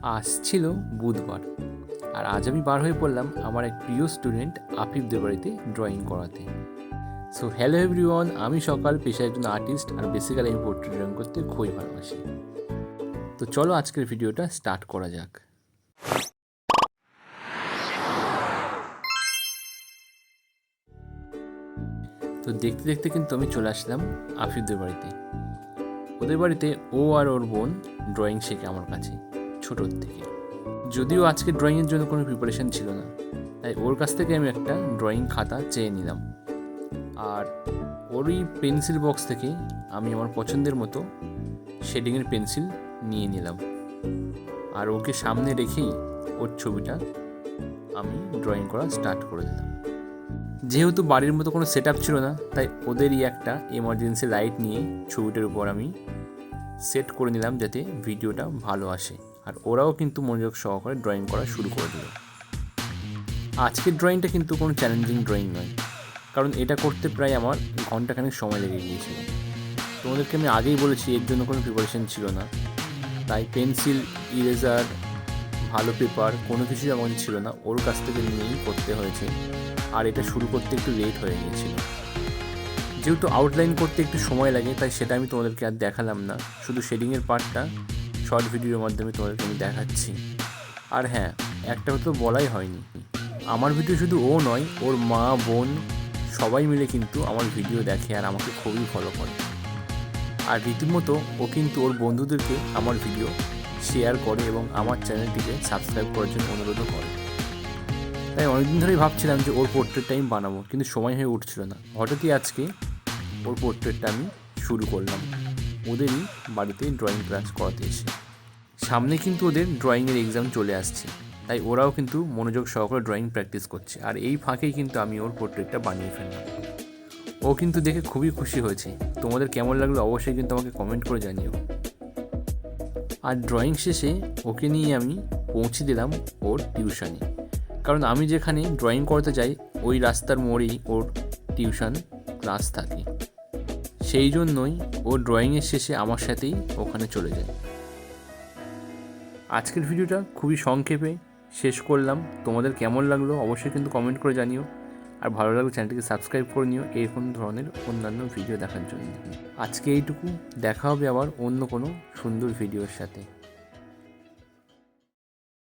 আজ ছিল বুধবার, আর আজ আমি বার হয়ে পড়লাম আমার এক প্রিয় স্টুডেন্ট আফিফদের বাড়িতে ড্রয়িং করাতে। সো হ্যালো এভরিওয়ান, আমি সকাল পেশায় একজন আর্টিস্ট, আর বেসিক্যালি আমি পোর্ট্রেট ড্রয়িং করতে খুবই ভালোবাসি। তো চলো আজকের ভিডিওটা স্টার্ট করা যাক। তো দেখতে দেখতে কিন্তু আমি চলে আসলাম আফিফদের বাড়িতে। ওদের বাড়িতে ও আর ওর বোন ড্রয়িং শেখে আমার কাছে ছোটোর থেকে। যদিও আজকে ড্রয়িংয়ের জন্য কোনো প্রিপারেশন ছিল না, তাই ওর কাছ থেকে আমি একটা ড্রয়িং খাতা চেয়ে নিলাম, আর ওরই পেন্সিল বক্স থেকে আমি আমার পছন্দের মতো শেডিংয়ের পেন্সিল নিয়ে নিলাম, আর ওকে সামনে রেখেই ওর ছবিটা আমি ড্রয়িং করা স্টার্ট করে দিলাম। যেহেতু বাড়ির মতো কোনো সেট আপ ছিল না, তাই ওদেরই একটা এমার্জেন্সি লাইট নিয়ে ছবিটার উপর আমি সেট করে নিলাম যাতে ভিডিওটা ভালো আসে, আর ওরাও কিন্তু মনোযোগ সহকারে ড্রয়িং করা শুরু করে দিল। আজকের ড্রয়িংটা কিন্তু কোনো চ্যালেঞ্জিং ড্রয়িং নয়, কারণ এটা করতে প্রায় আমার ঘন্টাখানেক সময় লেগে গিয়েছিল। তোমাদেরকে আমি আগেই বলেছি এর জন্য কোনো প্রিপারেশন ছিল না, তাই পেন্সিল, ইরেজার, ভালো পেপার কোনো কিছুই আমার ছিল না, ওর কাছ থেকে নিয়েই করতে হয়েছে। আর এটা শুরু করতে একটু লেট হয়ে গিয়েছিল, যেহেতু আউটলাইন করতে একটু সময় লাগে, তাই সেটা আমি তোমাদেরকে আর দেখালাম না। শুধু শেডিংয়ের পার্টটা শর্ট ভিডিওর মাধ্যমে তোমাদেরকে আমি দেখাচ্ছি। আর হ্যাঁ, একটা তো বলাই হয়নি, আমার ভিডিও শুধু ও নয়, ওর মা, বোন সবাই মিলে কিন্তু আমার ভিডিও দেখে আর আমাকে খুবই ফলো করে। আর রীতিমতো ও কিন্তু ওর বন্ধুদেরকে আমার ভিডিও শেয়ার করে এবং আমার চ্যানেলটিকে সাবস্ক্রাইব করার জন্য অনুরোধও করে। তাই অনেকদিন ধরেই ভাবছিলাম যে ওর পোর্ট্রেটটা আমি বানাবো, কিন্তু সময় হয়ে উঠছিল না। হঠাৎই আজকে ওর পোর্ট্রেটটা আমি শুরু করলাম ওদেরই বাড়িতে ড্রয়িং ক্লাস করাতে এসে। সামনে কিন্তু ওদের ড্রয়িংয়ের এক্সাম চলে আসছে, তাই ওরাও কিন্তু মনোযোগ সহকারে ড্রয়িং প্র্যাকটিস করছে, আর এই ফাঁকেই কিন্তু আমি ওর পোর্ট্রেটটা বানিয়ে ফেললাম। ও কিন্তু দেখে খুবই খুশি হয়েছে। তোমাদের কেমন লাগলো অবশ্যই কিন্তু আমাকে কমেন্ট করে জানিও। আর ড্রয়িং শেষে ওকে নিয়ে আমি পৌঁছে দিলাম ওর টিউশনে, কারণ আমি যেখানে ড্রয়িং করতে যাই ওই রাস্তার মোড়েই ওর টিউশন ক্লাস থাকে। সেই জন্যই ও ড্রয়িংয়ের শেষে আমার সাথেই ওখানে চলে যায়। আজকের ভিডিওটা খুবই সংক্ষেপে শেষ করলাম। তোমাদের কেমন লাগলো অবশ্যই কিন্তু কমেন্ট করে জানিও, আর ভালো লাগলে চ্যানেলটিকে সাবস্ক্রাইব করে নিও এরকম ধরনের অন্যান্য ভিডিও দেখার জন্য। আজকে এইটুকু, দেখা হবে আবার অন্য কোনো সুন্দর ভিডিওর সাথে।